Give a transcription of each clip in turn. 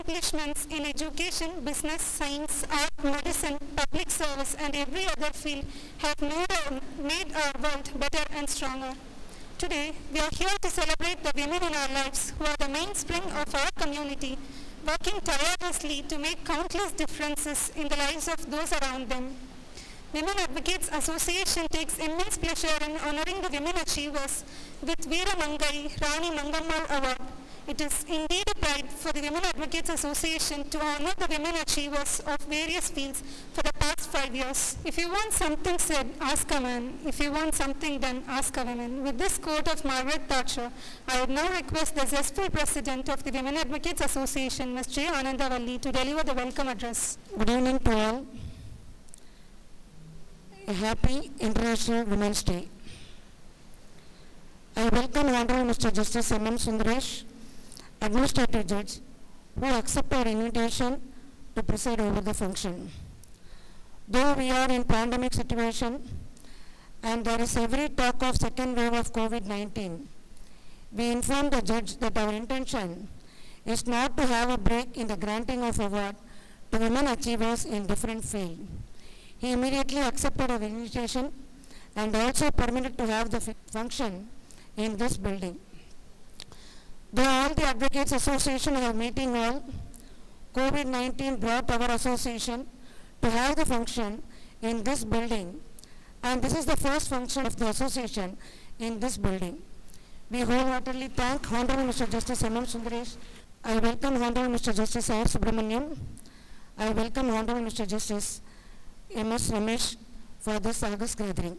accomplishments in education, business, science, art, medicine, public service, and every other field have made our world better and stronger. Today, we are here to celebrate the women in our lives who are the mainspring of our community, working tirelessly to make countless differences in the lives of those around them. Women Advocates Association takes immense pleasure in honoring the women achievers with Veera Mangai Rani Mangammal Award. It is indeed a pride for the Women Advocates Association to honor the women achievers of various fields for the past 5 years. If you want something said, ask a man. If you want something done, ask a woman. With this quote of Margaret Thatcher, I would now request the zestful president of the Women Advocates Association, Ms. J. Anandavalli, to deliver the welcome address. Good evening to all. A happy International Women's Day. I welcome Honorable Mr. Justice M. M. Sundaresh, Administrative Judge, who accepted our invitation to preside over the function. Though we are in pandemic situation and there is every talk of second wave of COVID-19, we informed the judge that our intention is not to have a break in the granting of award to women achievers in different fields. He immediately accepted our invitation and also permitted to have the function in this building. Though all the Advocates Association have meeting hall, COVID-19 brought our association to have the function in this building, and this is the first function of the association in this building. We wholeheartedly thank Honorable Mr. Justice M. M. Sundaresh. I welcome Honorable Mr. Justice R. Subramaniam. I welcome Honorable Mr. Justice M. S. Ramesh for this August gathering.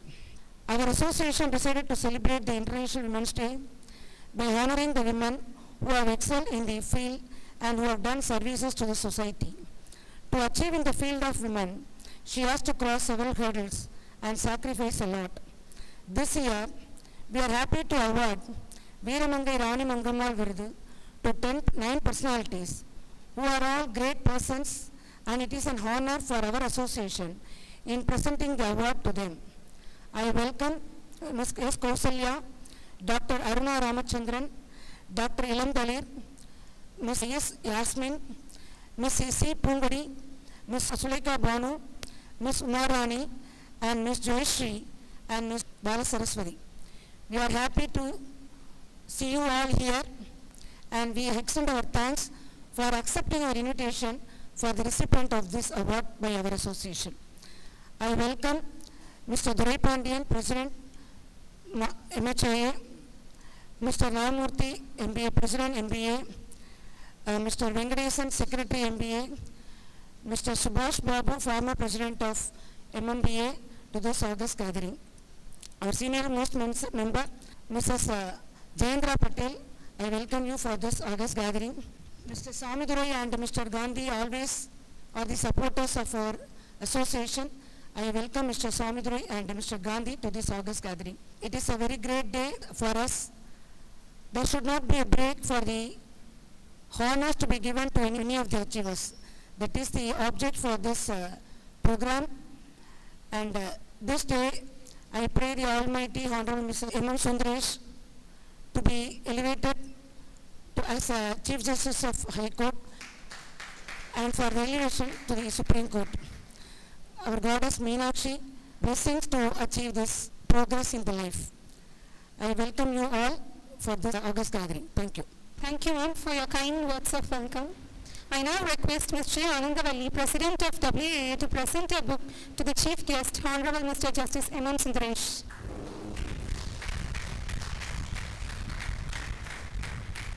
Our association decided to celebrate the International Women's Day by honoring the women who have excelled in the field and who have done services to the society. To achieve in the field of women, she has to cross several hurdles and sacrifice a lot. This year, we are happy to award Veera Mangai Rani Mangammal Virudu to 9 personalities who are all great persons, and it is an honor for our association in presenting the award to them. I welcome Ms. S. Kausalya, Dr. Aruna Ramachandran, Dr. Ilam Dalir, Ms. S. Yasmin, Ms. C. Pungadi, Ms. Suleka Banu, Ms. Umarani, and Ms. Joyshri, and Ms. Bala Saraswati. We are happy to see you all here, and we extend our thanks for accepting our invitation for the recipient of this award by our association. I welcome Mr. Durai Pandian, President, MHIA, Mr. Ramurthy, MBA, President, MBA, Mr. Venkatesan, Secretary, MBA, Mr. Subhash Babu, former President of MMBA, to this August gathering. Our senior most member, Mrs. Jayendra Patel, I welcome you for this August gathering. Mr. Samidurai and Mr. Gandhi always are the supporters of our association. I welcome Mr. Samidurai and Mr. Gandhi to this August gathering. It is a very great day for us. There should not be a break for the honors to be given to any of the achievers. That is the object for this program. And this day, I pray the Almighty Honorable Mr. M. M. Sundaresh to be elevated as Chief Justice of High Court and for the elevation to the Supreme Court. Our goddess Meenakshi, blessings to achieve this progress in the life. I welcome you all for this August gathering. Thank you. Thank you, ma'am, for your kind words of welcome. I now request Ms. J. Anandavalli, President of WAA, to present a book to the Chief Guest, Honorable Mr. Justice M. M. Sundaresh.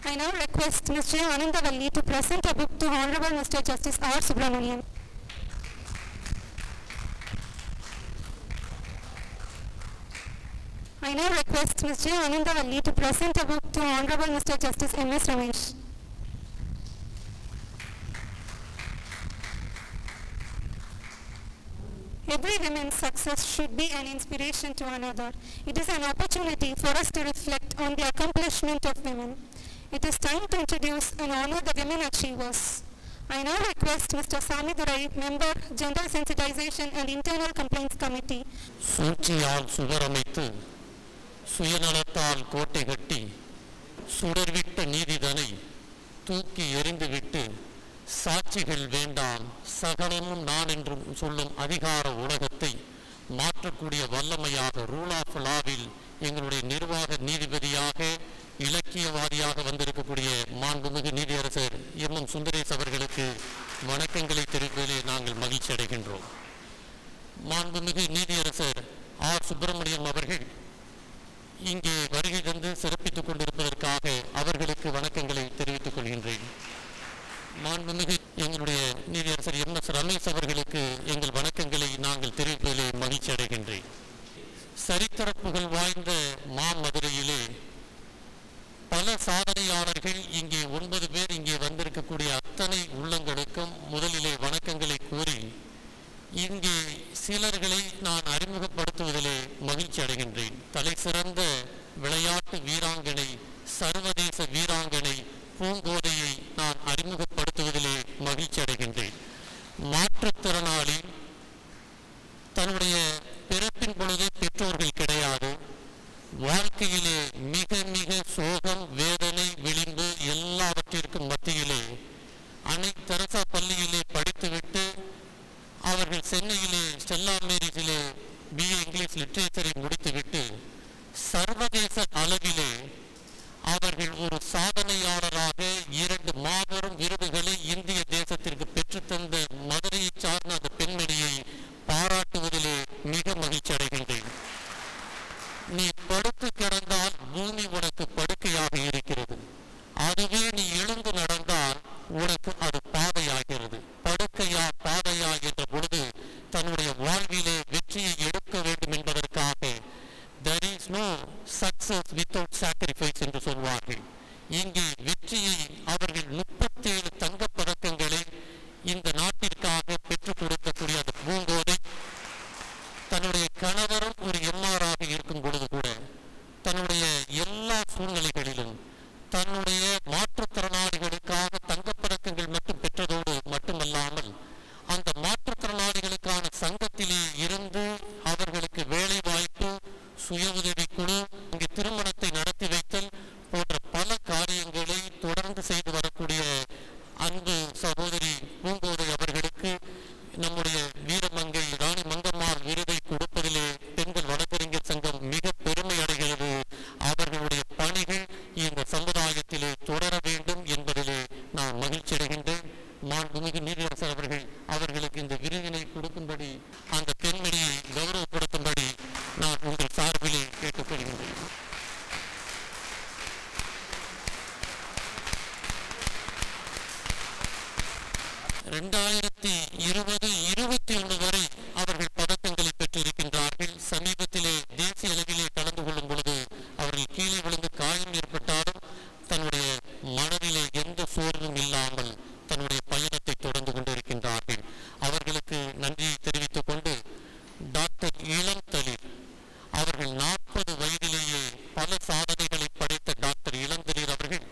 I now request Ms. J. Anandavalli to present a book to Honorable Mr. Justice R. Subramaniam. I now request Ms. J. Anandavalli to present a book to Honorable Mr. Justice M. S. Ramesh. Every woman's success should be an inspiration to another. It is an opportunity for us to reflect on the accomplishment of women. It is time to introduce and honor the women achievers. I now request Mr. Samidurai, Member, Gender Sensitization and Internal Complaints Committee. சூழ்ச்சியால் சுவரமைத்து சுயநலத்தால் கோட்டை கட்டி சுடர்விட்ட நீதிதனை தூக்கி எறிந்துவிட்டு சாட்சிகள் வேண்டாம் சகலமும் நான் என்று சொல்லும் அதிகார உலகத்தை மாற்றக்கூடிய வல்லமையாக ரூல் ஆஃப் லாவில் எங்களுடைய நிர்வாக நீதிபதியாக இலக்கியவாதியாக வந்திருக்கக்கூடிய மாண்புமிகு நீதியரசர் எம் சுந்தரேஷ் அவர்களுக்கு வணக்கங்களை தெரிவிப்பதிலே நாங்கள் மகிழ்ச்சி அடைகின்றோம். மாண்புமிகு நீதியரசர் ஆர் சுப்பிரமணியம் அவர்கள் இங்கே வருகை தந்து சிறப்பித்துக் கொண்டிருப்பதற்காக அவர்களுக்கு வணக்கங்களை தெரிவித்துக் கொள்கின்றேன். மாண்புமிகு எங்களுடைய நீதியரசர் MS ரமேஷ் அவர்களுக்கு எங்கள் வணக்கங்களை நாங்கள் தெரிவிப்பதிலே மகிழ்ச்சி அடைகின்றேன். சரித்திர புகழ் வாய்ந்த மாமதுரையிலே பல சாதனையாளர்கள் இங்கே 9 பேர் இங்கே வந்திருக்கக்கூடிய அத்தனை உள்ளங்களுக்கும் முதலிலே வணக்கங்களை கூறி இங்கே சிலர்களை நான் அறிமுகப்படுத்துவதிலே மகிழ்ச்சி அடைகின்றேன். தலை சிறந்த விளையாட்டு வீராங்கனை சர்வதேச வீராங்கனை பூங்கோதையை நான் அறிமுகப்படுத்துவதிலே மகிழ்ச்சி அடைகின்றேன். மாற்றுத்திறனாளி தன்னுடைய பிறப்பின் பொழுது பெற்றோர்கள் கிடையாது, வாழ்க்கையிலே மிக மிக சோகம் வேதனை விளிம்பு எல்லாவற்றிற்கும் மத்தியிலே அன்னை தெரசா பள்ளியிலே படித்துவிட்டு அவர்கள் சென்னையிலே ஸ்டெல்லா மேரிஸிலே BA இங்கிலீஷ் லிட்ரேச்சரை முடித்துவிட்டு சர்வதேச அளவிலே அவர்கள் ஒரு சாதனையாளராக 2 மாபெரும் விருதுகளை இந்திய தேசத்திற்கு பெற்றுத்தந்த மதுரையை சார்ந்த அந்த பெண்மணியை பாராட்டுவதிலே மிக மகிழ்ச்சி அடைகின்றேன். நீ படுத்து கிடந்தால் பூமி உனக்கு படுக்கையாக இருக்கிறது, அதுவே நீ எழுந்து நடந்தால் உனக்கு அது பாதையாகிறது. படுக்கையா பாதையா என்ற பொழுது தன்னுடைய வாழ்விலே வெற்றியை எடுக்க வேண்டும் என்பதற்காக there is no success without sacrifice என்று சொல்வார்கள். இங்கே வெற்றியை அவர்கள் 37 தங்கப் பதக்கங்களை இந்த நாட்டிற்காக பெற்றுக் கொடுக்கக்கூடிய அந்த பூங்கோதை தன்னுடைய கணவரும் ஒரு MR-ஆக இருக்கும் பொழுது கூட தன்னுடைய எல்லா சூழ்நிலைகளிலும் தன்னுடைய மாற்றுத்திறனாளிகளுக்காக தங்கப்பதக்கங்கள் மட்டும் பெற்றதோடு மட்டுமல்லாமல் அந்த மாற்றுத்திறனாளிகளுக்கான சங்கத்திலே இருந்து அவர்களுக்கு வேலை வாய்ப்பு, சுய உதவி குழு, இங்கு திருமணத்தை நடத்தி வைத்தல் போன்ற பல காரியங்களை தொடர்ந்து செய்து வரக்கூடிய அன்பு சகோதரி பூங்கோதை அவர்களுக்கு நம்முடைய வீரமங்கை ராணி மங்கம்மாள் விருதை கொடுப்பதிலே பெண்கள் வழக்கறிஞர் சங்கம் மிக பெருமை அடைகிறது. அவர்களுடைய பணிகள் இந்த சமுதாயத்திலே தொடர வேண்டும் என்பதிலே நான் மகிழ்ச்சி அடைகின்றேன். மாண்புமிகு நீதியரசர் அவர்களுக்கு இந்த விருதினை கொடுக்கும்படி அந்த பெண்மணியை கௌரவப்படுத்தும்படி நான் உங்கள் சார்பிலே கேட்டுக்கொள்கின்றேன். ரெண்டாயிரத்தி 20-21 வரை அவர்கள் பதக்கங்களை பெற்றிருக்கின்றார்கள். சமீபத்திலே தேசிய அளவிலே கலந்து கொள்ளும் பொழுது அவர்கள் கீழே விழுந்து காயம் ஏற்பட்டாலும் தன்னுடைய மனதிலே எந்த சோர்வும் இல்லாமல் தன்னுடைய பயணத்தை தொடர்ந்து கொண்டிருக்கின்றார்கள். அவர்களுக்கு நன்றியை தெரிவித்துக் கொண்டு டாக்டர் இளந்தளிர் அவர்கள் 40 வயதிலேயே பல சாதனைகளை படைத்த டாக்டர் இளந்தளிர் அவர்கள்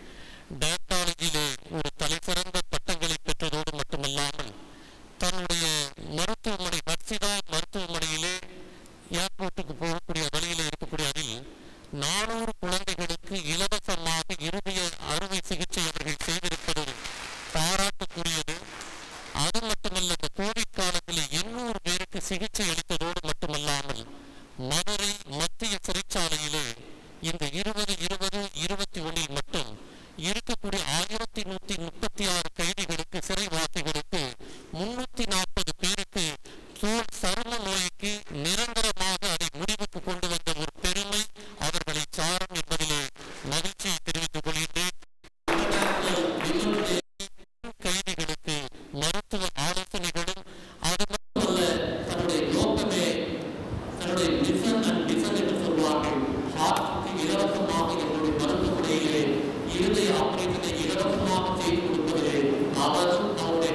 டயட்டாலஜியிலே ஒரு தலைசிறந்த பட்டங்களை பெற்றதோடு மட்டுமல்லாமல் தன்னுடைய மருத்துவமனை ஹர்சிதா மருத்துவமனையிலே ஏர்போர்ட்டுக்கு போகக்கூடிய வழியிலே இருக்கக்கூடிய அதில் 400 குழந்தைகளுக்கு இலவசமாக இருதய அறுவை சிகிச்சை அவர்கள் செய்திருப்பது பாராட்டுக்குரியது. அது மட்டுமல்ல, இந்த கோவிட் காலத்தில் 800 பேருக்கு சிகிச்சை அளித்ததோடு மட்டுமல்லாமல் மதுரை மத்திய சிறைச்சாலையிலே இந்த 2020-21 மட்டும் இருக்கக்கூடிய 1136 கைதிகளுக்கு சிறைவாசிகளுக்கு 340 பேருக்கு சரும நோய்க்கு நிரந்தரமாக அதை முடிவுக்கு கொண்டு வந்த ஒரு பெருமை அவர்களை சாரும் என்பதிலே மகிழ்ச்சியை தெரிவித்துக் கொள்கின்றேன். கைதிகளுக்கு மருத்துவ ஆலோசனைகளும் அது மட்டுமல்ல தன்னுடைய நோக்கமே தன்னுடைய மிஷன் என்று சொல்வார்கள். ஹார்ட்டுக்கு இலவசமாக எங்களுடைய மருத்துவமனையிலே இருதய ஆபரேஷனை இலவசமாக செய்து கொடுப்பதிலே அவரும் அவருடைய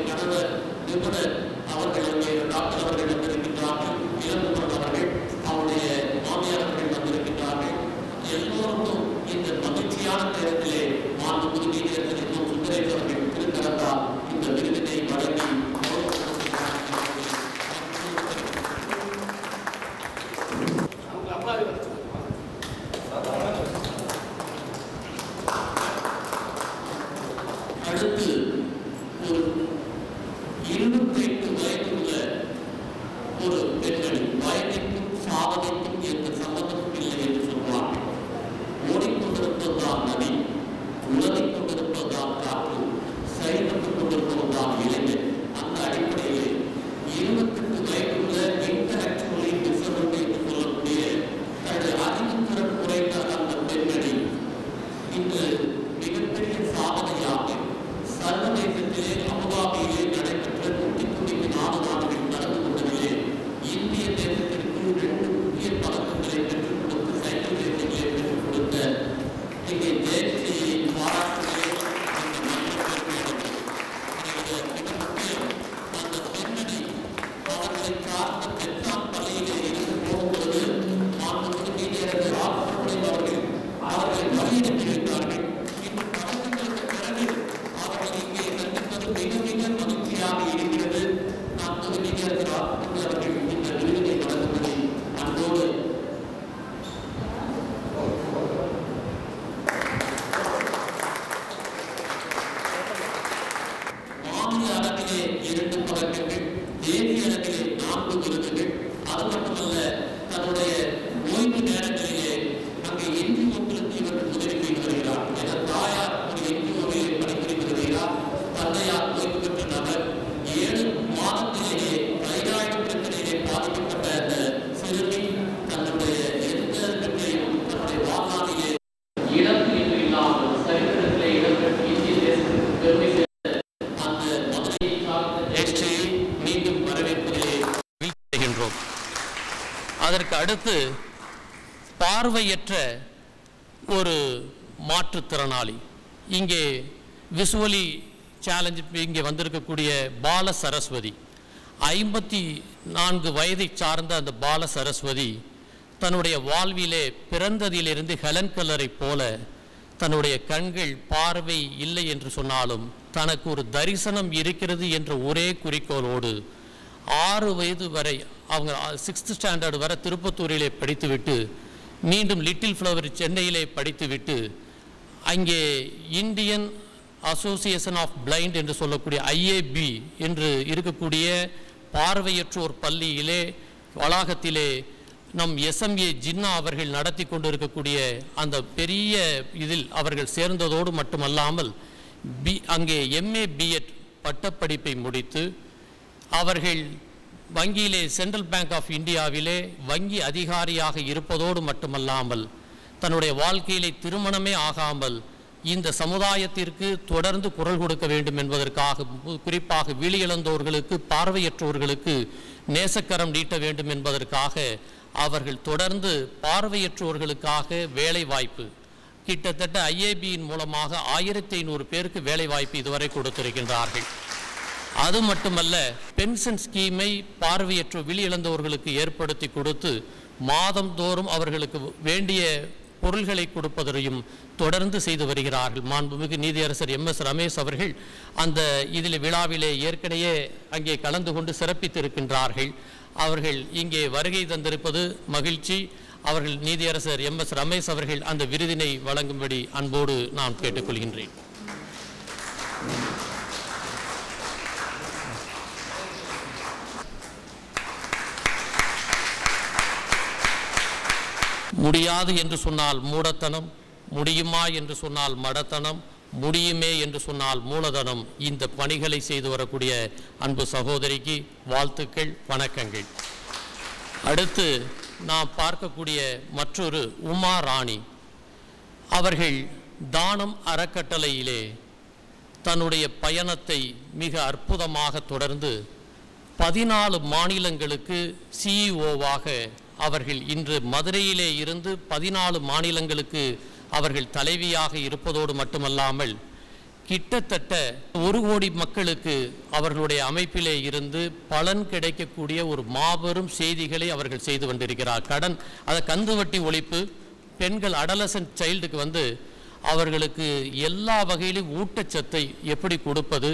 வயதான இளைஞர். அந்த அடிப்படையில் 28 வயதுள்ள இன்டலெக்சுவலி டிசபிலிட்டி என்று சொல்லக்கூடிய தனது அறிவுத்திறன் குறைந்த அந்த பெண்மணி இன்று மிகப்பெரிய சாதனையாக சர்வதேசத்திலே அபுதாபியிலே நடைபெற்ற 194 நாடுகள் நடந்து கொண்டதிலே இந்திய தேசத்திற்கு 2 முக்கிய பதக்கங்களை பெற்றுக் கொடுத்து சைக்கிள் ரேசிங்கிலே பெற்றுக் கொடுத்த இங்கே ஜெயஸ்ரீயை பாராட்டுகிறேன். அந்த பெண்மணி அவர்களை சார்ந்த பெற்றான் பள்ளியிலே இருந்து போகும்போது மாண்புமிகு நீதியரசர் ஆசிரியர் அவர்கள் அவர்களை வழியனுப்பியிருந்தார்கள். இன்று பதக்கங்களுக்கு பிறகு அவர்கள் இங்கே சந்திப்பது மிக மிக மகிழ்ச்சியாக இருக்கிறது. நாம் நீதியரசர் ஆசிரியர் அவர்கள் இந்த விருதை வழங்குவதை அன்போடு மாநில அளவிலே 2 பதக்கங்கள், தேசிய அளவிலே 4 விருதுகள். அது மட்டுமல்ல, தன்னுடைய ஓய்வு நேரங்களிலே அங்கே என்ஜிஓக்களுக்கு இவர்கள் உதவி செய்து வருகிறார். என தாயார் ஒரு என்ஜிஓவிலே பணிபுரிந்து வருகிறார். தந்தையார் ஓய்வு பெற்ற நபர். 7 மாதத்திலேயே தைராய்டு பிரச்சனையிலே பாதிக்கப்பட்ட அந்த சிறுமி தன்னுடைய எந்த வெற்றியும் தன்னுடைய வாழ்நாளிலே இழப்பு என்று இல்லாமல் சரித்திரத்திலே இடம்பெற்ற இந்திய தேசத்திற்கு பெருமை அந்த மதுரையை சார்ந்த ஜெயஸ்ரீயை மீண்டும் வரவேற்பதிலே வீழ்த்துகின்றோம். அதற்கு அடுத்து பார்வையற்ற ஒரு மாற்றுத்திறனாளி, இங்கே விசுவலி சேலஞ்ச் இங்கே வந்திருக்கக்கூடிய பால சரஸ்வதி, 54 வயதை சார்ந்த அந்த பால சரஸ்வதி தன்னுடைய வாழ்விலே பிறந்ததிலிருந்து ஹெலன் கெல்லரை போல தன்னுடைய கண்கள் பார்வை இல்லை என்று சொன்னாலும் தனக்கு ஒரு தரிசனம் இருக்கிறது என்ற ஒரே குறிக்கோளோடு 6 வயது வரை அவங்க 6th ஸ்டாண்டர்ட் வரை திருப்பத்தூரிலே படித்துவிட்டு மீண்டும் லிட்டில் ஃப்ளவர் சென்னையிலே படித்துவிட்டு அங்கே இந்தியன் அசோசியேஷன் ஆஃப் பிளைண்ட் என்று சொல்லக்கூடிய IAB என்று இருக்கக்கூடிய பார்வையற்றோர் பள்ளியிலே வளாகத்திலே நம் SMA ஜின்னா அவர்கள் நடத்தி கொண்டிருக்கக்கூடிய அந்த பெரிய இதில் அவர்கள் சேர்ந்ததோடு மட்டுமல்லாமல் அங்கே MA B.Ed பட்டப்படிப்பை முடித்து அவர்கள் வங்கியிலே சென்ட்ரல் பேங்க் ஆஃப் இந்தியாவிலே வங்கி அதிகாரியாக இருப்பதோடு மட்டுமல்லாமல் தன்னுடைய வாழ்க்கையிலே திருமணமே ஆகாமல் இந்த சமுதாயத்திற்கு தொடர்ந்து குரல் கொடுக்க வேண்டும் என்பதற்காக, குறிப்பாக விழியிழந்தோர்களுக்கு பார்வையற்றோர்களுக்கு நேசக்கரம் நீட்ட வேண்டும் என்பதற்காக அவர்கள் தொடர்ந்து பார்வையற்றோர்களுக்காக வேலை வாய்ப்பு கிட்டத்தட்ட IAB-யின் மூலமாக 1500 பேருக்கு வேலை வாய்ப்பு இதுவரை கொடுத்திருக்கின்றார்கள். அது மட்டுமல்ல, பென்ஷன் ஸ்கீமை பார்வையற்ற விழியிழந்தவர்களுக்கு ஏற்படுத்தி கொடுத்து மாதந்தோறும் அவர்களுக்கு வேண்டிய பொருள்களை கொடுப்பதையும் தொடர்ந்து செய்து வருகிறார்கள். மாண்புமிகு நீதியரசர் MS ரமேஷ் அவர்கள் அந்த இதில் விழாவிலே ஏற்கனவே அங்கே கலந்து கொண்டு சிறப்பித்திருக்கின்றார்கள். அவர்கள் இங்கே வருகை தந்திருப்பது மகிழ்ச்சி. அவர்கள் நீதியரசர் MS ரமேஷ் அவர்கள் அந்த விருதினை வழங்கும்படி அன்போடு நான் கேட்டுக்கொள்கின்றேன். முடியாது என்று சொன்னால் மூடத்தனம், முடியுமா என்று சொன்னால் மடத்தனம், முடியுமே என்று சொன்னால் மூலதனம். இந்த பணிகளை செய்து வரக்கூடிய அன்பு சகோதரிக்கு வாழ்த்துக்கள், வணக்கங்கள். அடுத்து நாம் பார்க்கக்கூடிய மற்றொரு உமா ராணி அவர்கள் தானம் அறக்கட்டளையிலே தன்னுடைய பயணத்தை மிக அற்புதமாக தொடர்ந்து 14 மாநிலங்களுக்கு CEO-வாக அவர்கள் இன்று மதுரையிலே இருந்து 14 மாநிலங்களுக்கு அவர்கள் தலைவியாக இருப்பதோடு மட்டுமல்லாமல் கிட்டத்தட்ட 1 கோடி மக்களுக்கு அவர்களுடைய அமைப்பிலே இருந்து பலன் கிடைக்கக்கூடிய ஒரு மாபெரும் செய்திகளை அவர்கள் செய்து கொண்டிருக்கிறார். அதை கந்துவட்டி ஒழிப்பு, பெண்கள் அடலசன்ட் சைல்டுக்கு அவர்களுக்கு எல்லா வகையிலும் ஊட்டச்சத்தை எப்படி கொடுப்பது,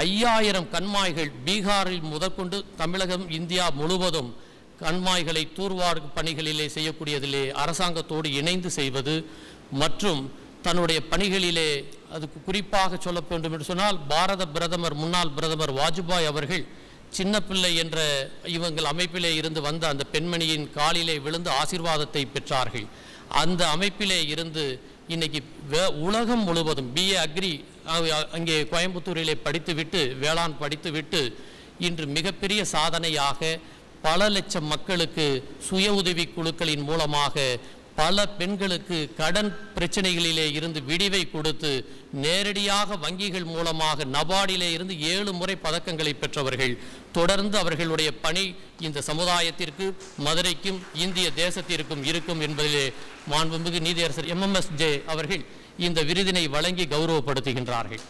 5000 கண்மாய்கள் பீகாரில் முதற்கொண்டு தமிழகம் இந்தியா முழுவதும் கண்மாய்களை தூர்வார் பணிகளிலே செய்யக்கூடியதிலே அரசாங்கத்தோடு இணைந்து செய்வது மற்றும் தன்னுடைய பணிகளிலே அதுக்கு குறிப்பாக சொல்ல வேண்டும் என்று சொன்னால் பாரத பிரதமர் முன்னாள் பிரதமர் வாஜ்பாய் அவர்கள் சின்ன பிள்ளை என்ற இவங்கள் அமைப்பிலே இருந்து வந்த அந்த பெண்மணியின் காலிலே விழுந்து ஆசீர்வாதத்தை பெற்றார்கள். அந்த அமைப்பிலே இருந்து இன்னைக்கு உலகம் முழுவதும் BA Agri அங்கே கோயம்புத்தூரிலே படித்துவிட்டு வேளாண் படித்துவிட்டு இன்று மிகப்பெரிய சாதனையாக பல லட்சம் மக்களுக்கு சுய உதவி குழுக்களின் மூலமாக பல பெண்களுக்கு கடன் பிரச்சனைகளிலே இருந்து விடிவை கொடுத்து நேரடியாக வங்கிகள் மூலமாக நபார்டிலே இருந்து 7 முறை பதக்கங்களை பெற்றவர்கள். தொடர்ந்து அவர்களுடைய பணி இந்த சமுதாயத்திற்கு, மதுரைக்கும் இந்திய தேசத்திற்கும் இருக்கும் என்பதிலே மாண்புமிகு நீதியரசர் MMSJ அவர்கள் இந்த விருதினை வழங்கி கௌரவப்படுத்துகின்றார்கள்.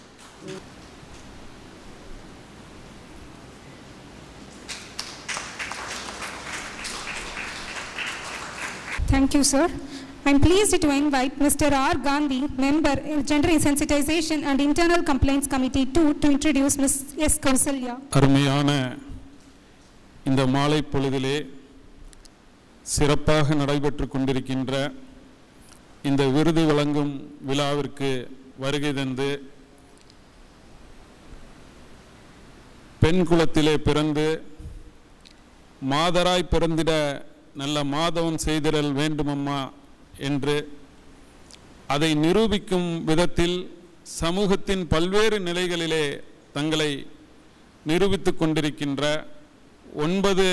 Thank you, sir. I am pleased to invite Mr. R. Gandhi, Member, Gender Sensitization and Internal Complaints Committee 2, to introduce Ms. S. Kausalya. அருமையான இந்த மாலை பொழுதிலே சிறப்பாக நடைபெற்று கொண்டிருக்கின்ற இந்த விருது வழங்கும் விழாவிற்கு வருகை தந்து பெண் குலத்திலே பிறந்து மாதராய் பிறந்திட நல்ல மாதவம் செய்திடல் வேண்டுமம்மா என்று அதை நிரூபிக்கும் விதத்தில் சமூகத்தின் பல்வேறு நிலைகளிலே தங்களை நிரூபித்துக் கொண்டிருக்கின்ற 9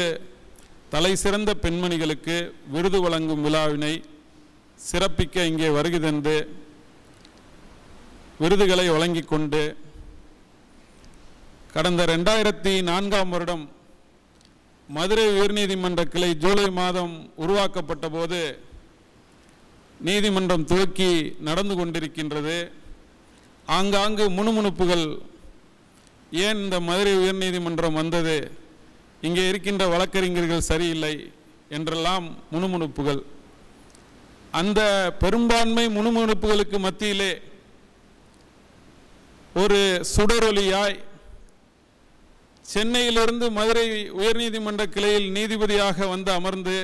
தலை சிறந்த பெண்மணிகளுக்கு விருது வழங்கும் விழாவினை சிறப்பிக்க இங்கே வருகை தந்து விருதுகளை வழங்கி கொண்டு கடந்த 2004ஆம் வருடம் மதுரை உயர்நீதிமன்ற கிளை ஜூலை மாதம் உருவாக்கப்பட்ட போது நீதிமன்றம் துவக்கி நடந்து கொண்டிருக்கின்றது. ஆங்காங்கு முணுமுணுப்புகள், ஏன் இந்த மதுரை உயர்நீதிமன்றம் வந்தது, இங்கே இருக்கின்ற வழக்கறிஞர்கள் சரியில்லை என்றெல்லாம் முணுமுணுப்புகள். அந்த பெரும்பான்மை முணுமுணுப்புகளுக்கு மத்தியிலே ஒரு சுடரொலியாய் சென்னையிலிருந்து மதுரை உயர்நீதிமன்ற கிளையில் நீதிபதியாக வந்து அமர்ந்து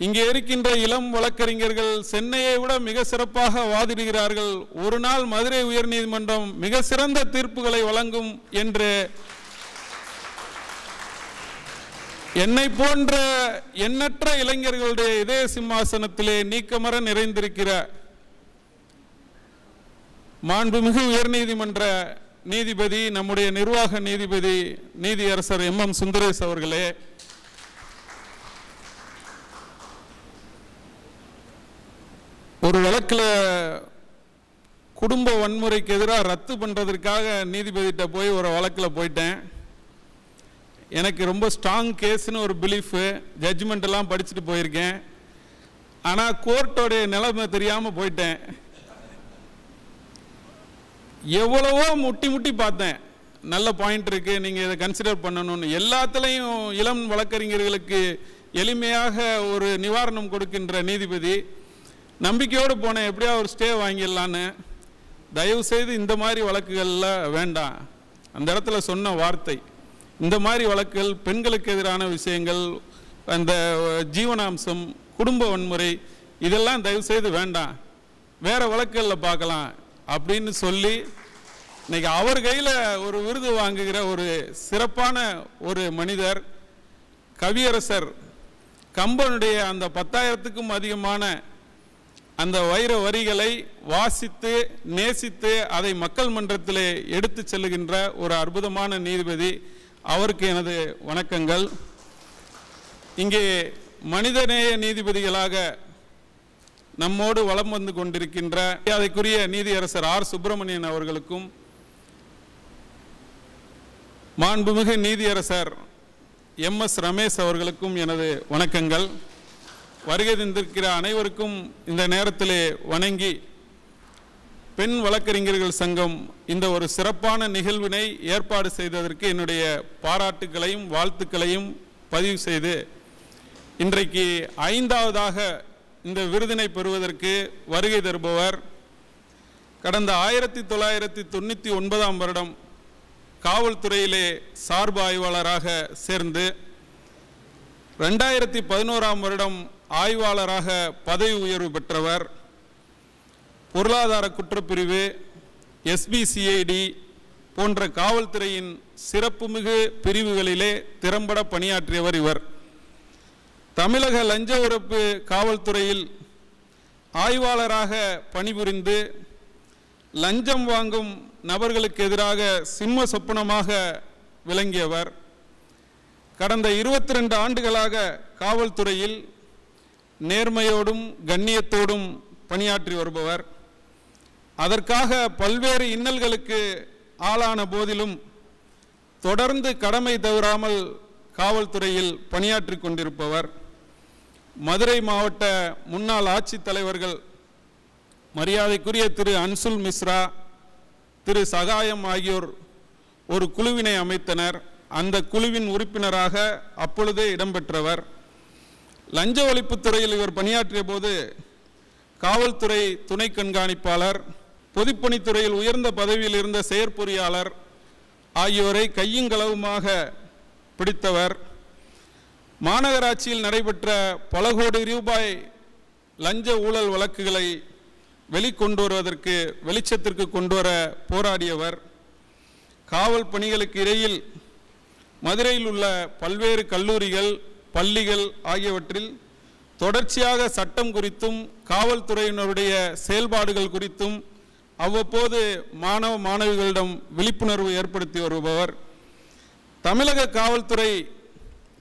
இங்கே இருக்கின்ற இளம் வழக்கறிஞர்கள் சென்னையை விட மிக சிறப்பாக வாதிடுகிறார்கள், ஒரு நாள் மதுரை உயர்நீதிமன்றம் மிக சிறந்த தீர்ப்புகளை வழங்கும் என்று என்னை போன்ற எண்ணற்ற இளைஞர்களுடைய இதய சிம்மாசனத்திலே நீக்கமர நிறைந்திருக்கிற மாண்புமிகு உயர்நீதிமன்ற நீதிபதி, நம்முடைய நிர்வாக நீதிபதி நீதியரசர் MM சுந்தரேஷ் அவர்களே, ஒரு வழக்கில் குடும்ப வன்முறைக்கு எதிராக ரத்து பண்ணுறதுக்காக நீதிபதிகிட்ட போய் ஒரு வழக்கில் போயிட்டேன். எனக்கு ரொம்ப ஸ்ட்ராங் கேஸ்னு ஒரு பிலீஃபு, ஜட்ஜ்மெண்ட் எல்லாம் படிச்சுட்டு போயிருக்கேன். ஆனால் கோர்ட்டோடைய நிலைமை தெரியாமல் போயிட்டேன். எவ்வளவோ முட்டி முட்டி பார்த்தேன், நல்ல பாயிண்ட் இருக்கு, நீங்கள் இதை கன்சிடர் பண்ணணும்னு. எல்லாத்துலேயும் இளம் வழக்கறிஞர்களுக்கு எளிமையாக ஒரு நிவாரணம் கொடுக்கின்ற நீதிபதி. நம்பிக்கையோடு போனேன், எப்படியா ஒரு ஸ்டே வாங்கிடலான்னு. தயவு செய்து இந்த மாதிரி வழக்குகளில் வேண்டாம். அந்த இடத்துல சொன்ன வார்த்தை, இந்த மாதிரி வழக்குகள், பெண்களுக்கு எதிரான விஷயங்கள், அந்த ஜீவனாம்சம், குடும்ப வன்முறை, இதெல்லாம் தயவு செய்து வேண்டாம், வேற வழக்குகளில் பார்க்கலாம் அப்படின்னு சொல்லி இன்னைக்கு அவர் கையில் ஒரு விருது வாங்குகிற ஒரு சிறப்பான ஒரு மனிதர். கவியரசர் கம்பனுடைய அந்த 10,000க்கும் அதிகமான அந்த வைர வரிகளை வாசித்து நேசித்து அதை மக்கள் மன்றத்திலே எடுத்து செல்லுகின்ற ஒரு அற்புதமான நீதிபதி. அவருக்கு எனது வணக்கங்கள். இங்கே மனிதநேய நீதிபதிகளாக நம்மோடு வலம் வந்து கொண்டிருக்கின்ற அதற்குரிய நீதியரசர் R. சுப்பிரமணியன் அவர்களுக்கும், மாண்புமிகு நீதியரசர் MS ரமேஷ் அவர்களுக்கும் எனது வணக்கங்கள். வருகை தந்திருக்கிற அனைவருக்கும் இந்த நேரத்திலே வணங்கி, பெண் வழக்கறிஞர்கள் சங்கம் இந்த ஒரு சிறப்பான நிகழ்வினை ஏற்பாடு செய்ததற்கு என்னுடைய பாராட்டுகளையும் வாழ்த்துக்களையும் பதிவு செய்து, இன்றைக்கு 5வதாக இந்த விருதினை பெறுவதற்கு வருகை தருபவர், கடந்த 1999ஆம் வருடம் காவல்துறையிலே சார்பு ஆய்வாளராக சேர்ந்து 2011ஆம் வருடம் ஆய்வாளராக பதவி உயர்வு பெற்றவர். பொருளாதார குற்றப்பிரிவு, SBCID போன்ற காவல்துறையின் சிறப்புமிகு பிரிவுகளிலே திறம்பட பணியாற்றியவர் இவர். தமிழக லஞ்ச ஒழிப்பு காவல்துறையில் ஆய்வாளராக பணிபுரிந்து லஞ்சம் வாங்கும் நபர்களுக்கு எதிராக சிம்ம சொப்பனமாக விளங்கியவர். கடந்த 22 ஆண்டுகளாக காவல்துறையில் நேர்மையோடும் கண்ணியத்தோடும் பணியாற்றி வருபவர். அதற்காக பல்வேறு இன்னல்களுக்கு ஆளான போதிலும் தொடர்ந்து கடமை தவறாமல் காவல்துறையில் பணியாற்றி கொண்டிருப்பவர். மதுரை மாவட்ட முன்னாள் ஆட்சித்தலைவர்கள் மரியாதைக்குரிய திரு அன்சுல் மிஸ்ரா, திரு சகாயம் ஆகியோர் ஒரு குழுவினை அமைத்தனர். அந்த குழுவின் உறுப்பினராக அப்பொழுதே இடம்பெற்றவர். லஞ்ச ஒழிப்புத்துறையில் இவர் பணியாற்றிய போது காவல்துறை துணை கண்காணிப்பாளர், பொதுப்பணித்துறையில் உயர்ந்த பதவியில் இருந்த செயற்பொறியாளர் ஆகியோரை கையுங்களவுமாக பிடித்தவர். மாநகராட்சியில் நடைபெற்ற பல கோடி ரூபாய் லஞ்ச ஊழல் வழக்குகளை வெளிக்கொண்டு வருவதற்கு வெளிச்சத்திற்கு கொண்டு வர போராடியவர். காவல் பணிகளுக்கு இடையில் மதுரையில் உள்ள பல்வேறு கல்லூரிகள், பள்ளிகள் ஆகியவற்றில் தொடர்ச்சியாக சட்டம் குறித்தும் காவல்துறையினருடைய செயல்பாடுகள் குறித்தும் அவ்வப்போது மாணவ மாணவிகளிடம் விழிப்புணர்வு ஏற்படுத்தி வருபவர். தமிழக காவல்துறை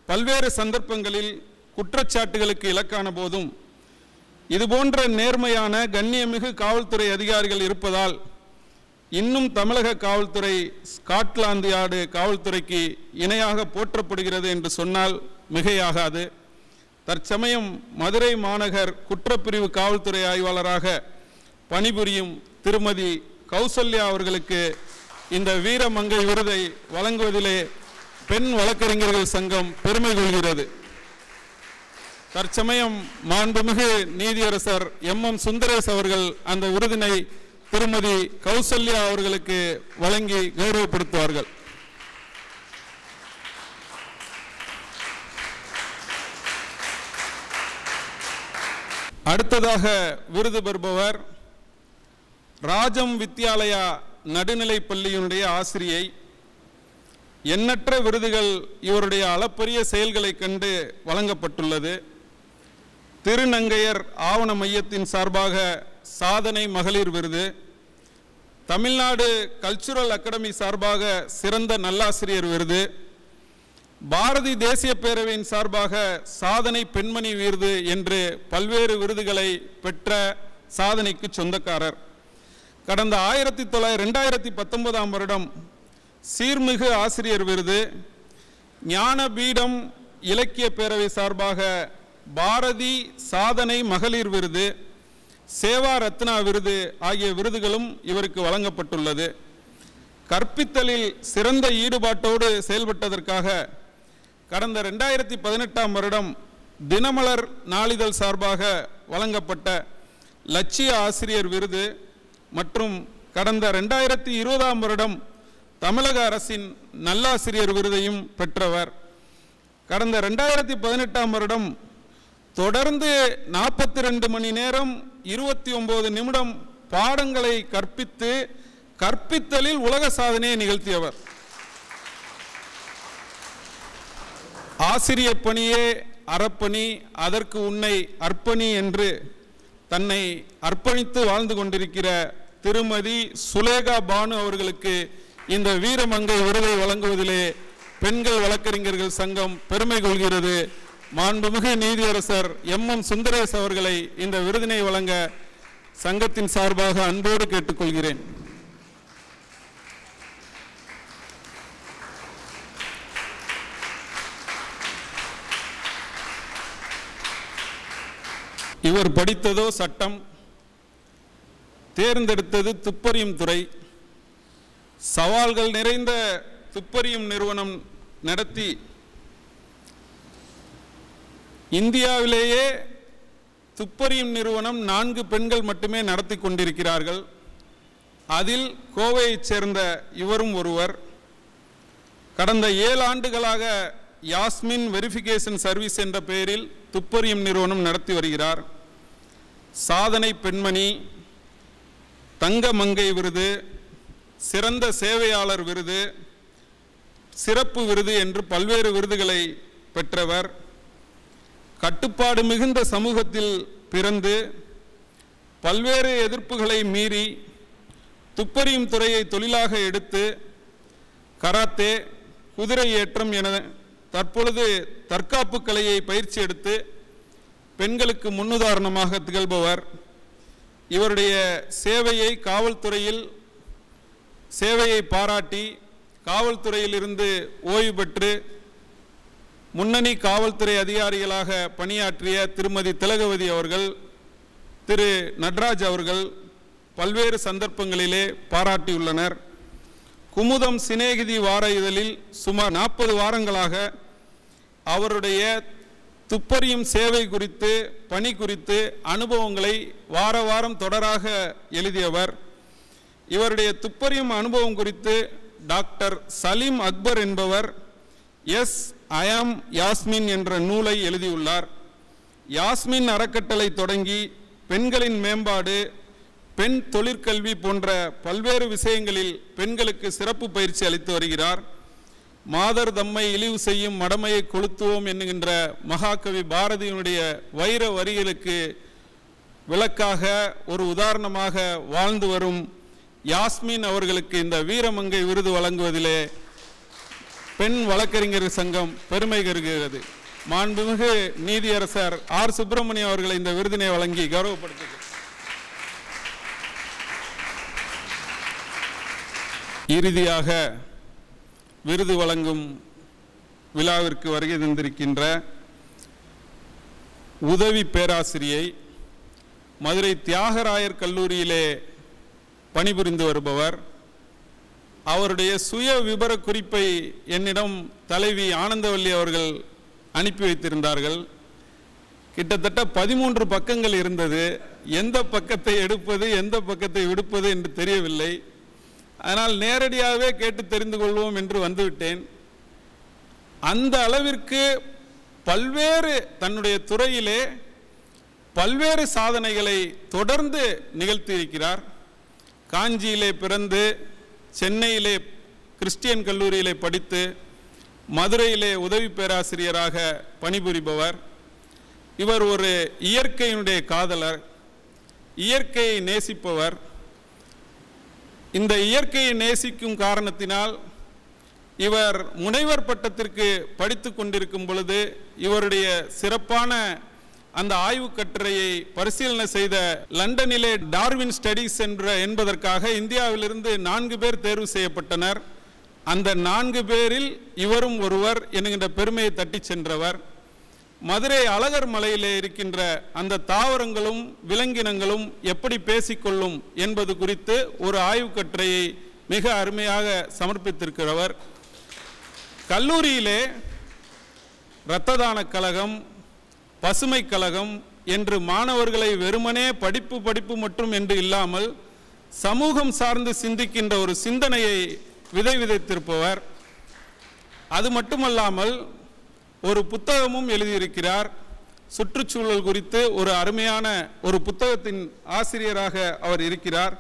பல்வேறு சந்தர்ப்பங்களில் குற்றச்சாட்டுகளுக்கு இலக்கான போதும் இதுபோன்ற நேர்மையான கண்ணியமிகு காவல்துறை அதிகாரிகள் இருப்பதால் இன்னும் தமிழக காவல்துறை ஸ்காட்லாந்து யார்டு காவல்துறைக்கு இணையாக போற்றப்படுகிறது என்று சொன்னால் மிகையாகாது. தற்சமயம் மதுரை மாநகர் குற்றப்பிரிவு காவல்துறை ஆய்வாளராக பணிபுரியும் திருமதி கௌசல்யா அவர்களுக்கு இந்த வீரமங்கை விருதை வழங்குவதிலே பெண் வழக்கறிஞர்கள் சங்கம் பெருமை கொள்கிறது. தற்சமயம் மாண்புமிகு நீதியரசர் MM சுந்தரேஷ் அவர்கள் அந்த விருதினை திருமதி கௌசல்யா அவர்களுக்கு வழங்கி கௌரவப்படுத்துவார்கள். அடுத்ததாக விருது பெறுபவர் ராஜம் வித்யாலயா நடுநிலைப் பள்ளியினுடைய ஆசிரியை. எண்ணற்ற விருதுகள் இவருடைய அளப்பரிய செயல்களை கண்டு வழங்கப்பட்டுள்ளது. திருநங்கையர் ஆவண மையத்தின் சார்பாக சாதனை மகளிர் விருது, தமிழ்நாடு கல்ச்சுரல் அகாடமி சார்பாக சிறந்த நல்லாசிரியர் விருது, பாரதி தேசிய பேரவையின் சார்பாக சாதனை பெண்மணி விருது என்று பல்வேறு விருதுகளை பெற்ற சாதனைக்கு சொந்தக்காரர். கடந்த 2019ஆம் வருடம் சீர்மிகு ஆசிரியர் விருது, ஞானபீடம் இலக்கிய பேரவை சார்பாக பாரதி சாதனை மகளிர் விருது, சேவா ரத்னா விருது ஆகிய விருதுகளும் இவருக்கு வழங்கப்பட்டுள்ளது. கற்பித்தலில் சிறந்த ஈடுபாட்டோடு செயல்பட்டதற்காக கடந்த 2018ஆம் வருடம் தினமலர் நாளிதழ் சார்பாக வழங்கப்பட்ட லட்சிய ஆசிரியர் விருது மற்றும் கடந்த 2020ஆம் வருடம் தமிழக அரசின் நல்லாசிரியர் விருதையும் பெற்றவர். கடந்த 2018ஆம் வருடம் தொடர்ந்து 42 மணி நேரம் 29 நிமிடம் பாடங்களை கற்பித்து கற்பித்தலில் உலக சாதனையை நிகழ்த்தியவர். ஆசிரிய பணியே அறப்பணி, அதற்கு உன்னை அர்ப்பணி என்று தன்னை அர்ப்பணித்து வாழ்ந்து கொண்டிருக்கிற திருமதி சுலேகா பானு அவர்களுக்கு இந்த வீரமங்கை விருதை வழங்குவதிலே பெண்கள் வழக்கறிஞர்கள் சங்கம் பெருமை கொள்கிறது. மாண்புமிகு நீதியரசர் MM சுந்தரேஷ் அவர்களை இந்த விருதினை வழங்க சங்கத்தின் சார்பாக அன்போடு கேட்டுக்கொள்கிறேன். இவர் படித்ததோ சட்டம், தேர்ந்தெடுத்தது துப்பறியும் துறை. சவால்கள் நிறைந்த துப்பறியும் நிறுவனம் நடத்தி இந்தியாவிலேயே துப்பறியும் நிறுவனம் 4 பெண்கள் மட்டுமே நடத்தி கொண்டிருக்கிறார்கள். அதில் கோவையைச் சேர்ந்த இவரும் ஒருவர். கடந்த 7 ஆண்டுகளாக யாஸ்மின் வெரிஃபிகேஷன் சர்வீஸ் என்ற பெயரில் துப்பறியும் நிறுவனம் நடத்தி வருகிறார். சாதனை பெண்மணி, தங்க மங்கை விருது, சிறந்த சேவையாளர் விருது, சிறப்பு விருது என்று பல்வேறு விருதுகளை பெற்றவர். கட்டுப்பாடு மிகுந்த சமூகத்தில் பிறந்து பல்வேறு எதிர்ப்புகளை மீறி துப்பறியும் துறையை தொழிலாக எடுத்து கராத்தே, குதிரை ஏற்றம் என தற்பொழுது தற்காப்பு கலையை பயிற்சி எடுத்து பெண்களுக்கு முன்னுதாரணமாக திகழ்பவர். இவருடைய சேவையை காவல்துறையில் சேவையை பாராட்டி காவல்துறையிலிருந்து ஓய்வு பெற்று முன்னணி காவல்துறை அதிகாரிகளாக பணியாற்றிய திருமதி திலகவதி அவர்கள், திரு நடராஜ் அவர்கள் பல்வேறு சந்தர்ப்பங்களிலே பாராட்டியுள்ளனர். குமுதம் சிநேகிதி வார இதழில் சுமார் 40 வாரங்களாக அவருடைய துப்பறியும் சேவை குறித்து, பணி குறித்து அனுபவங்களை வார வாரம் தொடராக எழுதியவர். இவருடைய துப்பறியும் அனுபவம் குறித்து டாக்டர் சலீம் அக்பர் என்பவர் எஸ் ஐ ஆம் யாஸ்மின் என்ற நூலை எழுதியுள்ளார். யாஸ்மின் அறக்கட்டளை தொடங்கி பெண்களின் மேம்பாடு, பெண் தொழிற்கல்வி போன்ற பல்வேறு விஷயங்களில் பெண்களுக்கு சிறப்பு பயிற்சி அளித்து வருகிறார். மாதர் தம்மை இழிவு செய்யும் மடமையை கொளுத்துவோம் என்கின்ற மகாகவி பாரதியினுடைய வைர வரிகளுக்கு விளக்காக ஒரு உதாரணமாக வாழ்ந்து வரும் யாஸ்மின் அவர்களுக்கு இந்த வீரமங்கை விருது வழங்குவதிலே பெண் வழக்கறிஞர் சங்கம் பெருமை கருதுகிறது. மாண்புமிகு நீதியரசர் ஆர் சுப்பிரமணியம் அவர்களை இந்த விருதினை வழங்கி கௌரவப்படுத்துகிறது. இறுதியாக விருது வழங்கும் விழாவிற்கு வருகை தந்திருக்கின்ற உதவி பேராசிரியை, மதுரை தியாகராயர் கல்லூரியிலே பணிபுரிந்து வருபவர். அவருடைய சுய விபர குறிப்பை என்னிடம் தலைவி ஆனந்தவல்லி அவர்கள் அனுப்பி வைத்திருந்தார்கள். கிட்டத்தட்ட 13 பக்கங்கள் இருந்தது. எந்த பக்கத்தை எடுப்பது, எந்த பக்கத்தை விடுப்பது என்று தெரியவில்லை. அதனால் நேரடியாகவே கேட்டு தெரிந்து கொள்வோம் என்று வந்துவிட்டேன். அந்த அளவிற்கு பல்வேறு தன்னுடைய துறையிலே பல்வேறு சாதனைகளை தொடர்ந்து நிகழ்த்தியிருக்கிறார். காஞ்சியிலே பிறந்து சென்னையிலே கிறிஸ்டியன் கல்லூரியிலே படித்து மதுரையிலே உதவி பேராசிரியராக பணிபுரிபவர். இவர் ஒரு இயற்கையினுடைய காதலர், இயற்கையை நேசிப்பவர். இந்த இயற்கையை நேசிக்கும் காரணத்தினால் இவர் முனைவர் பட்டத்திற்கு படித்து கொண்டிருக்கும் பொழுது இவருடைய சிறப்பான அந்த ஆய்வு கட்டுரையை பரிசீலனை செய்த லண்டனிலே டார்வின் ஸ்டடீஸ் என்பதற்காக இந்தியாவிலிருந்து 4 பேர் தேர்வு செய்யப்பட்டனர். அந்த 4 பேரில் இவரும் ஒருவர் என்கின்ற பெருமையை தட்டி சென்றவர். மதுரை அழகர் மலையிலே இருக்கின்ற அந்த தாவரங்களும் விலங்கினங்களும் எப்படி பேசிக்கொள்ளும் என்பது குறித்து ஒரு ஆய்வு கட்டுரையை மிக அருமையாக சமர்ப்பித்திருக்கிறவர். கல்லூரியிலே இரத்த தான கழகம், பசுமை கழகம் என்று மாணவர்களை வெறுமனே படிப்பு மட்டும் என்று இல்லாமல் சமூகம் சார்ந்து சிந்திக்கின்ற ஒரு சிந்தனையை விதைத்திருப்பவர். அது மட்டுமல்லாமல் ஒரு புத்தகமும் எழுதியிருக்கிறார். சுற்றுச்சூழல் குறித்து ஒரு அருமையான ஒரு புத்தகத்தின் ஆசிரியராக அவர் இருக்கிறார்.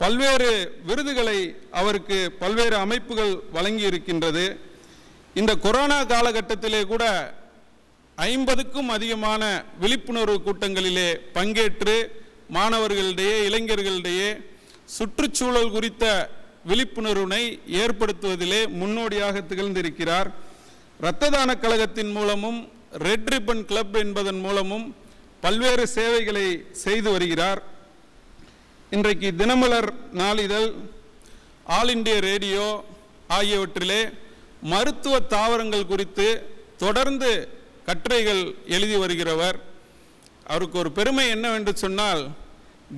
பல்வேறு விருதுகளை அவருக்கு பல்வேறு அமைப்புகள் வழங்கி இருக்கின்றது. இந்த கொரோனா காலகட்டத்திலே கூட 50க்கும் அதிகமான விழிப்புணர்வு கூட்டங்களிலே பங்கேற்று மாணவர்களிடையே, இளைஞர்களிடையே சுற்றுச்சூழல் குறித்த விழிப்புணர்வினை ஏற்படுத்துவதிலே முன்னோடியாக திகழ்ந்திருக்கிறார். இரத்த தான கழகத்தின் மூலமும் ரெட் ரிப்பன் கிளப் என்பதன் மூலமும் பல்வேறு சேவைகளை செய்து வருகிறார். இன்றைக்கு தினமலர் நாளிதழ், ஆல் இண்டியா ரேடியோ ஆகியவற்றிலே மருத்துவ தாவரங்கள் குறித்து தொடர்ந்து கட்டுரைகள் எழுதி வருகிறவர். அவருக்கு ஒரு பெருமை என்னவென்று சொன்னால்,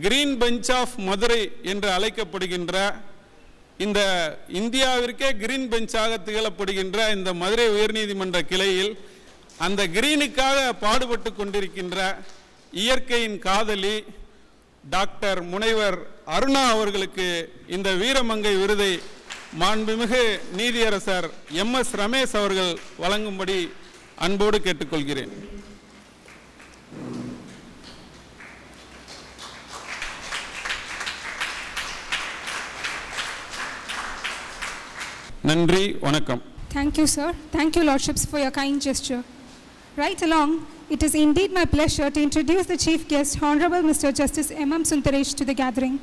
கிரீன் பெஞ்ச் ஆஃப் மதுரை என்று அழைக்கப்படுகின்ற இந்த இந்தியாவிற்கே கிரீன் பெஞ்சாக திகழப்படுகின்ற இந்த மதுரை உயர்நீதிமன்ற கிளையில் அந்த கிரீனுக்காக பாடுபட்டு கொண்டிருக்கின்ற இயற்கையின் காதலி டாக்டர் முனைவர் அருணா அவர்களுக்கு இந்த வீரமங்கை விருதை மாண்புமிகு நீதியரசர் எம்.எஸ். ரமேஷ் அவர்கள் வழங்கும்படி அன்போடு கேட்டுக்கொள்கிறேன். நன்றி, வணக்கம். Thank you, sir. Thank you, Lordships, for your kind gesture. Right along, it is indeed my pleasure to introduce the Chief Guest, Honorable Mr. Justice M.M. Sundaresh, to the gathering.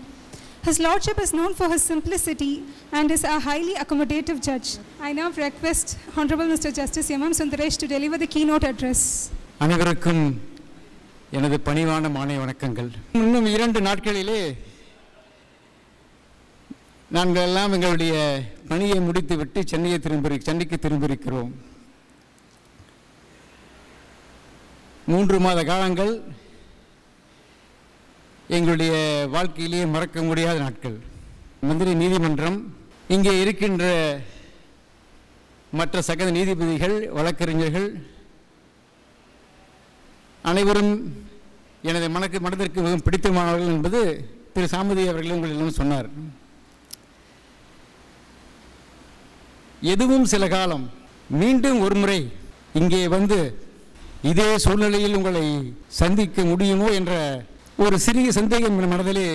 His Lordship is known for his simplicity and is a highly accommodative judge. I now request Honorable Mr. Justice M.M. Sundaresh to deliver the keynote address. அனைவருக்கும் எனது பணிவான மாலை வணக்கங்கள். இன்னும் 2 நாட்களிலே நாங்கள் எல்லாம் எங்களுடைய பணியை முடித்துவிட்டு சென்னைக்கு திரும்பியிருக்கிறோம். 3 மாத காலங்கள் எங்களுடைய வாழ்க்கையிலேயே மறக்க முடியாத நாட்கள். மந்திரி நீதிமன்றம், இங்கே இருக்கின்ற மற்ற சக நீதிபதிகள், வழக்கறிஞர்கள் அனைவரும் எனது மனதிற்கு மிகவும் பிடித்தமானவர்கள் என்பது திரு சாமுதி அவர்கள் உங்களிடம் சொன்னார். எதுவும் சில காலம் மீண்டும் ஒரு முறை இங்கே வந்து இதே சூழ்நிலையில் உங்களை சந்திக்க முடியுமோ என்ற ஒரு சிறிய சந்தேகம் என் மனதிலே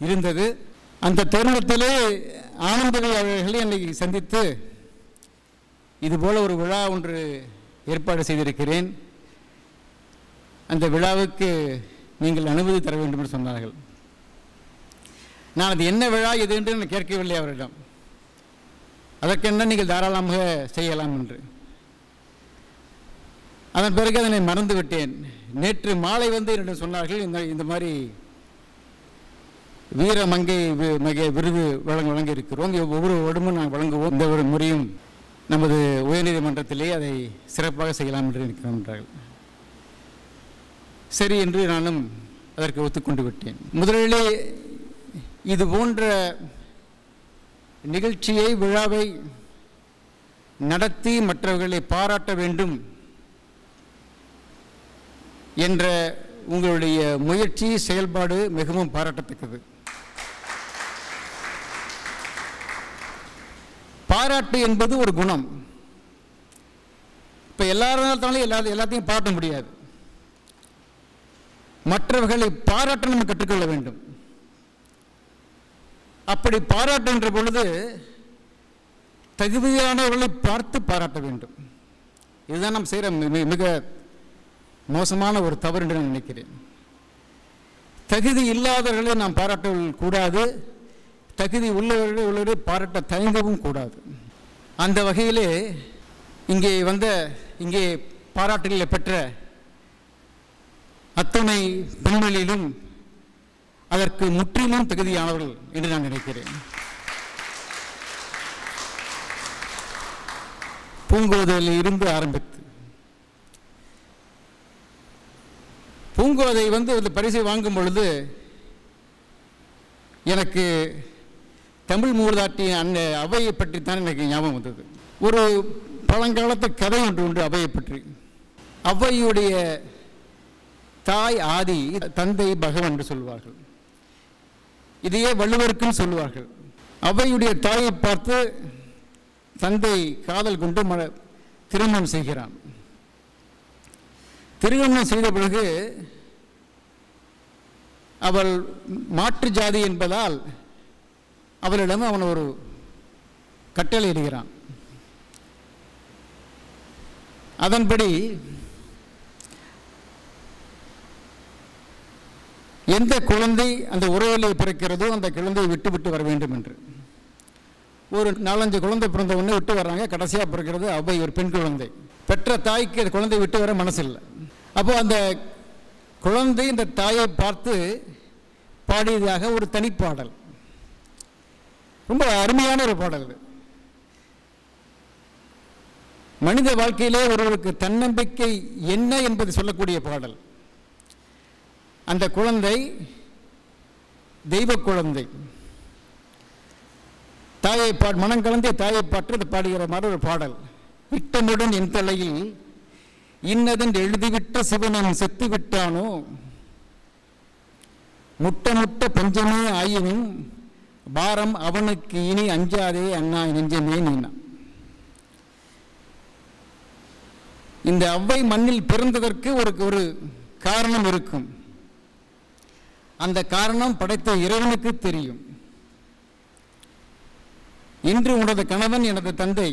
இருந்தது. அந்த தருணத்திலே ஆனந்தவை அவர்களை என்னை சந்தித்து இதுபோல ஒரு விழா ஒன்று ஏற்பாடு செய்திருக்கிறேன், அந்த விழாவுக்கு நீங்கள் அனுமதி தர வேண்டும் என்று சொன்னார்கள். நான் அது என்ன விழா எது என்று நான் கேட்கவில்லை அவரிடம். அதற்கென்ன நீங்கள் தாராளமாக செய்யலாம் என்று. அதன் பிறகு அதனை மறந்து விட்டேன். நேற்று மாலை வந்து என்னிடம் சொன்னார்கள், இந்த மாதிரி வீரமங்கை விருது வழங்கி இருக்கிறோம், ஒவ்வொரு வருடமும் நாங்கள் வழங்குவோம், இந்த ஒரு முறையும் நமது உயர்நீதிமன்றத்திலே அதை சிறப்பாக செய்யலாம் என்று இருக்கிறார்கள். சரி என்று நானும் அதற்கு ஒத்துக்கொண்டு விட்டேன். முதலிலே இது போன்ற நிகழ்ச்சியை, விழாவை நடத்தி மற்றவர்களை பாராட்ட வேண்டும் என்ற உங்களுடைய முயற்சி, செயல்பாடு மிகவும் பாராட்டத்தக்கது. பாராட்டு என்பது ஒரு குணம். இப்போ எல்லாராலும் எல்லாத்தையும் பாராட்ட முடியாது. மற்றவர்களை பாராட்ட நம்ம கற்றுக்கொள்ள வேண்டும். அப்படி பாராட்டுகின்ற பொழுது தகுதியானவர்களை பார்த்து பாராட்ட வேண்டும். இதுதான் நாம் செய்கிற மிக மோசமான ஒரு தவறு என்று நான் நினைக்கிறேன். தகுதி இல்லாதவர்களை நாம் பாராட்ட கூடாது, தகுதி உள்ளவர்களை பாராட்ட தயங்கவும் கூடாது. அந்த வகையிலே இங்கே பாராட்டுகளை பெற்ற அத்தனை பெண்களிலும் அதற்கு முற்றிலும் தகுதியானவர்கள் என்று நான் நினைக்கிறேன். பூங்கோதையில் இருந்து ஆரம்பித்து பூங்கோதை இந்த பரிசை வாங்கும் பொழுது எனக்கு தமிழ் மூதாட்டிய அந்த அவையை பற்றித்தான் எனக்கு ஞாபகம் வந்தது. ஒரு பழங்காலத்து கதை ஒன்று உண்டு அவையை பற்றி. அவையுடைய தாய் ஆதி, தந்தை பகவான் என்று சொல்வார்கள். இதையே வள்ளுவருக்கும் சொல்வார்கள். அவையுடைய தாயை பார்த்து தந்தை காதல் கொண்டு திருமணம் செய்கிறான். திருமணம் செய்த பிறகு அவள் மாற்று ஜாதி என்பதால் அவளிடம் அவன் ஒரு கட்டளை இடுகிறான். அதன்படி எந்த குழந்தை அந்த உறவிலே பிறக்கிறதோ அந்த குழந்தையை விட்டு வர வேண்டும் என்று. ஒரு 4-5 குழந்தை பிறந்த உடனே விட்டு வர்றாங்க. கடைசியாக பிறக்கிறது அவை, ஒரு பெண் குழந்தை. பெற்ற தாய்க்கு அந்த குழந்தை விட்டு வர மனசில்லை. அப்போ அந்த குழந்தை இந்த தாயை பார்த்து பாடியதாக ஒரு தனிப்பாடல், ரொம்ப அருமையான ஒரு பாடல். மனித வாழ்க்கையிலே ஒருவருக்கு தன்னம்பிக்கை என்ன என்பதை சொல்லக்கூடிய பாடல். அந்த குழந்தை தெய்வ குழந்தை, தாயை மனம் கலந்த தாயை பாற்று பாடுகிற மாதிரி ஒரு பாடல். இட்டமுடன் என் தலையில் இன்னதன் எழுதிவிட்ட சிவனன் செத்து விட்டானோ, முட்ட பஞ்சமே ஆயினும் பாரம் அவனுக்கு இனி அஞ்சாதே அண்ணா நெஞ்சமே நீனா. இந்த அவ்வை மண்ணில் பிறந்ததற்கு ஒரு காரணம் இருக்கும். அந்த காரணம் படைத்த இறைவனுக்கு தெரியும். இன்று உனது கணவன் எனது தந்தை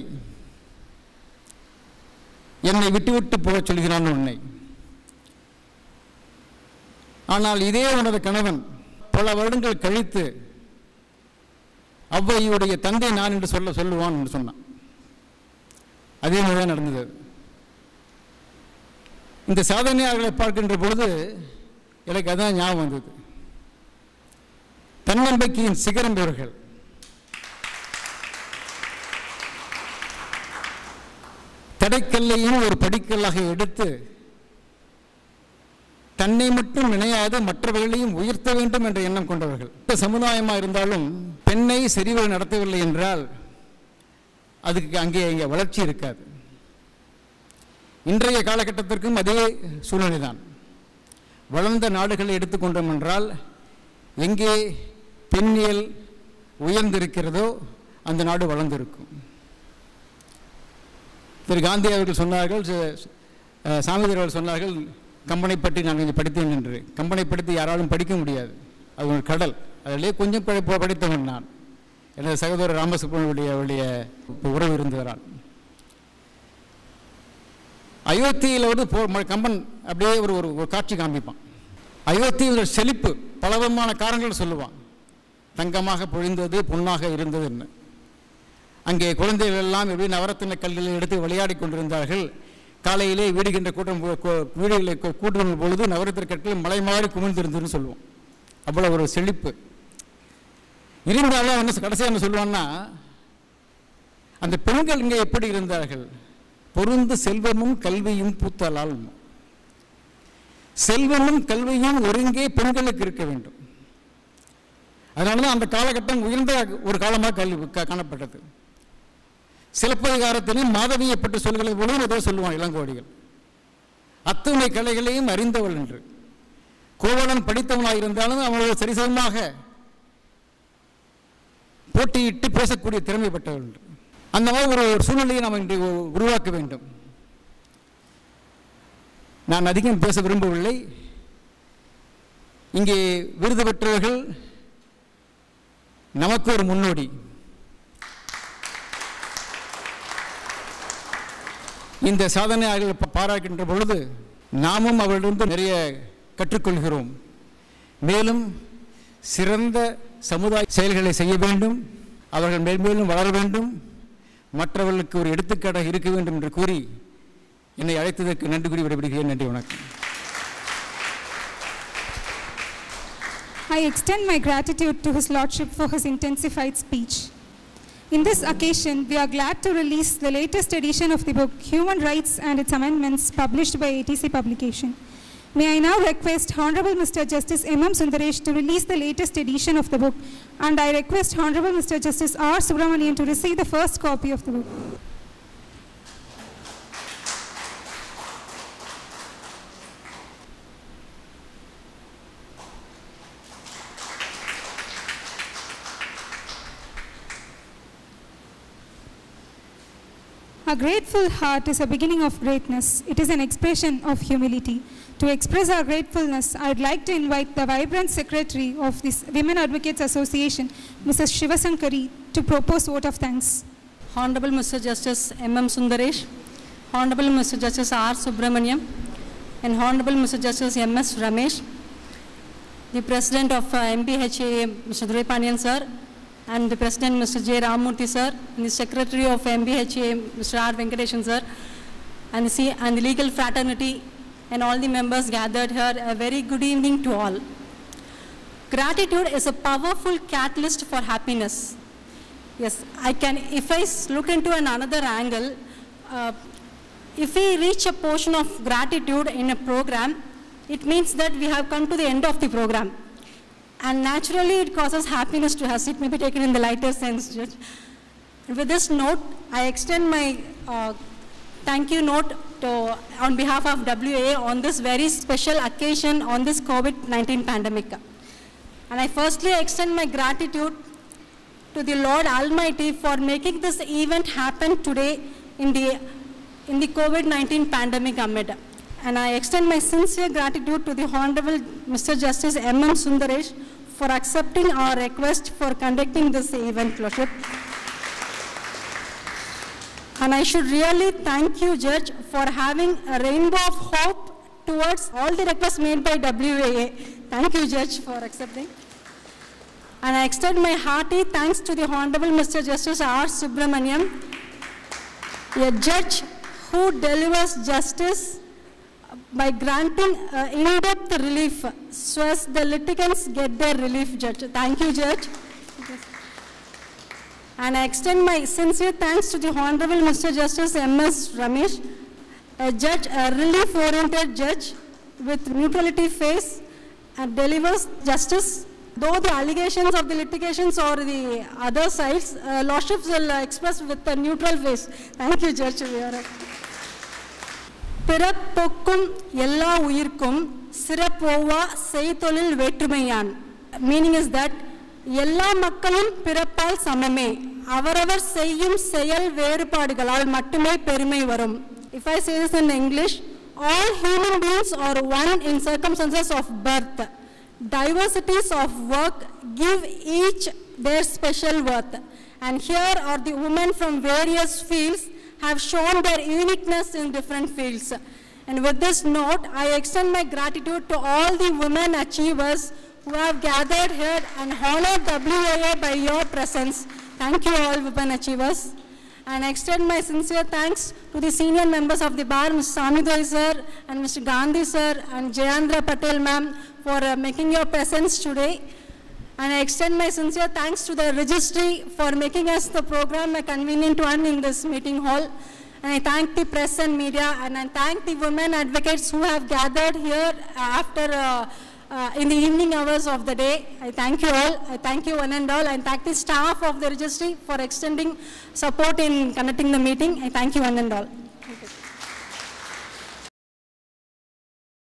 என்னை விட்டுவிட்டு போக சொல்கிறான் உன்னை. ஆனால் இதே உனது கணவன் பல வருடங்கள் கழித்து ஔவையுடைய தந்தை நான் என்று சொல்லுவான் என்று சொன்னான். அதே மாதிரிதான் நடந்தது. இந்த சாதனையாளர்களை பார்க்கின்ற பொழுது எனக்கு அதான் ஞாபகம் வந்தது. தன்னம்பிக்கையின் சிகரம் இவர்கள். தடைக்கல்லையும் ஒரு படிக்கல்லாக எடுத்து தன்னை மட்டும் நினையாது மற்றவர்களையும் உயர்த்த வேண்டும் என்ற எண்ணம் கொண்டவர்கள். சமுதாயமாக இருந்தாலும் பெண்ணை சரிவர நடத்தவில்லை என்றால் அதுக்கு அங்கே வளர்ச்சி இருக்காது. இன்றைய காலகட்டத்திற்கும் அதே சூழ்நிலை தான். வளர்ந்த நாடுகளை எடுத்துக்கொண்டோம் என்றால் எங்கே பெண்ணியல் உயர்ந்திருக்கிறதோ அந்த நாடு வளர்ந்திருக்கும். திரு காந்தி அவர்கள் சொன்னார்கள், சாமிதர் அவர்கள் சொன்னார்கள், கம்பனை பற்றி நான் கொஞ்சம் படித்தேன் என்று. கம்பனை பற்றி யாராலும் படிக்க முடியாது, அது ஒரு கடல். அதிலே கொஞ்சம் படித்தவன் நான். எனது சகோதரர் ராமசுப்ரமணியுடைய உறவு இருந்தவரால். அயோத்தியில் வந்து கம்பன் அப்படியே ஒரு காட்சி காண்பிப்பான். அயோத்தியில் செழிப்பு பலவிதமான காரணங்கள் சொல்லுவான். தங்கமாக பொழிந்தது, பொன்னாக இருந்ததுன்னு. அங்கே குழந்தைகள் எல்லாம் எப்படி நவரத்தின கல்லில் எடுத்து விளையாடி கொண்டிருந்தார்கள். காலையிலே வீடுகளை கூட்டுகின்ற பொழுது நவரத்தின கற்கள் மலை மாறி குமிழ்ந்திருந்ததுன்னு சொல்லுவோம். அவ்வளோ ஒரு செழிப்பு இருந்தாலும் என்ன கடைசியாக என்ன சொல்லுவான்னா, அந்த பெண்கள் இங்கே எப்படி இருந்தார்கள்? பொருந்து செல்வமும் கல்வியும் பூத்தலால். செல்வமும் கல்வியும் ஒருங்கே பெண்களுக்கு இருக்க வேண்டும். அதனால தான் அந்த காலகட்டம் உயர்ந்த ஒரு காலமாக கல்வி காணப்பட்டது. சிலப்பதிகாரத்திலும் மாதவியை பற்றி சொல்கிற பொழுதும் ஏதோ சொல்லுவான் இளங்கோடிகள். அத்துணை கலைகளையும் அறிந்தவள் என்று. கோவலன் படித்தவனாக இருந்தாலும் அவனோட சரிசமமாக போட்டியிட்டு பேசக்கூடிய திறமை பெற்றவள் என்று. அந்த மாதிரி ஒரு சூழ்நிலையை நாம் இன்று உருவாக்க வேண்டும். நான் அதிகம் பேச விரும்பவில்லை. இங்கே விருது பெற்றவர்கள் நமக்கு ஒரு முன்னோடி. இந்த சாதனையாளர்கள் பாராட்டுகின்ற பொழுது நாமும் அவர்களிடம் நிறைய கற்றுக்கொள்கிறோம். மேலும் சிறந்த சமுதாய செயல்களை செய்ய வேண்டும். அவர்கள் மேல்மேலும் வளர வேண்டும். மற்றவர்களுக்கு ஒரு எடுத்துக்காட்டாக இருக்க வேண்டும் என்று கூறி என்னை அழைத்ததற்கு நன்றி கூறி விடைபெறுகிறேன். நன்றி, வணக்கம். I extend my gratitude to His Lordship for his intensified speech. In this occasion, we are glad to release the latest edition of the book Human Rights and its Amendments, published by ATC Publication. May I now request Honorable Mr. Justice M.M. Sundaresh to release the latest edition of the book, and I request Honorable Mr. Justice R. Subramanian to receive the first copy of the book. A grateful heart is a beginning of greatness. It is an expression of humility. To express our gratefulness, I would like to invite the vibrant secretary of this Women Advocates Association, Mrs. Shivasankari, to propose vote of thanks. Honorable Mr. Justice M.M. Sundaresh, Honorable Mr. Justice R. Subramaniam, and Honorable Mr. Justice M.S. Ramesh, the President of MBHA, Mr. Duraipandian sir, and the President, Mr. J. Ramurthy sir, and the Secretary of MBHA, Mr. R. Venkateshan sir, and the legal fraternity, and all the members gathered here. A very good evening to all. Gratitude is a powerful catalyst for happiness. Yes, if I look into another angle, if we reach a portion of gratitude in a program, it means that we have come to the end of the program. And naturally, it causes happiness to us. It may be taken in the lighter sense, Judge. With this note, I extend my thank you note on behalf of WA on this very special occasion on this COVID-19 pandemic. And I firstly extend my gratitude to the Lord Almighty for making this event happen today in the COVID-19 pandemic amid. And I extend my sincere gratitude to the Honorable Mr. Justice M.M. Sundaresh for accepting our request for conducting this event, Lordship. And I should really thank you, Judge, for having a rainbow of hope towards all the requests made by WAA. Thank you, Judge, for accepting. And I extend my hearty thanks to the Honorable Mr. Justice R. Subramaniam, a judge who delivers justice by granting in-depth relief so as the litigants get their relief, Judge. Thank you, Judge. And I extend my sincere thanks to the Honorable Mr. Justice M.S. Ramesh, a judge, a relief-oriented judge with neutrality face and delivers justice. Though the allegations of the litigations or the other sides, lordships will express with a neutral face. Thank you, Judge. பிறப்பொக்கும் எல்லா உயிர்க்கும் சிறப்போவா செய்தொழில் வேற்றுமையான். Meaning is that எல்லா மக்களும் பிறப்பால் சமமே, அவரவர் செய்யும் செயல் வேறுபாடுகளால் மட்டுமே பெருமை வரும். If I say this in English, all human beings are one in circumstances of birth. Diversities of work give each their special worth. And here are the women from various fields have shown their uniqueness in different fields. And with this note, I extend my gratitude to all the women achievers who have gathered here and honored WIA by your presence. Thank you all women achievers. And I extend my sincere thanks to the senior members of the bar, Mr. Samidoi sir and Mr. Gandhi sir and Jayandra Patel ma'am for making your presence today. And I extend my sincere thanks to the registry for making us the program a convenient one in this meeting hall. And I thank the press and media, and I thank the women advocates who have gathered here after in the evening hours of the day. I thank you all. I thank you one and all. I thank the staff of the registry for extending support in conducting the meeting. I thank you one and all.